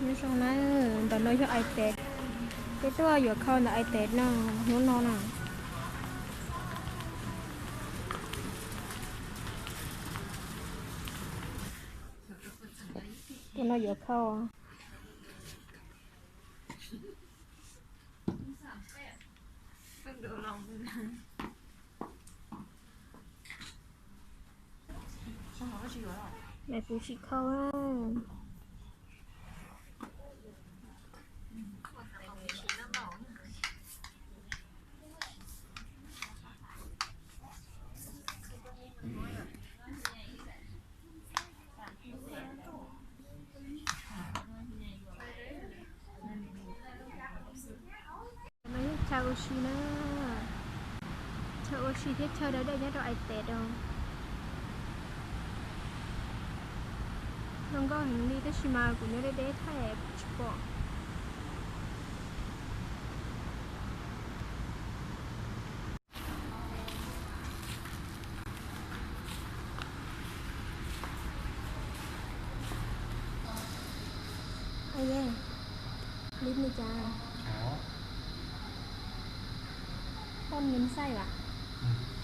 ไม่ช่องนั้นตอนน้อยชอบไอเต็ดcáiตัวอยู่เข้าในไอเต็ดน่ะนู้นนอนน่ะตัวน้อยอยู่เข้าดูลองดูนะในปูชิเข้าอ่ะไม่ชาวชีนะชาวชีที่เธอได้เนี่ยเราไอเต็ดอ่ะน้องก็เห็นนี่ก็ชิมากูเนี่ยได้แทบชิบะไอ้เนี่ยลิ้นนี่จ้าต้นนิ้มไส้ว่ะ อืม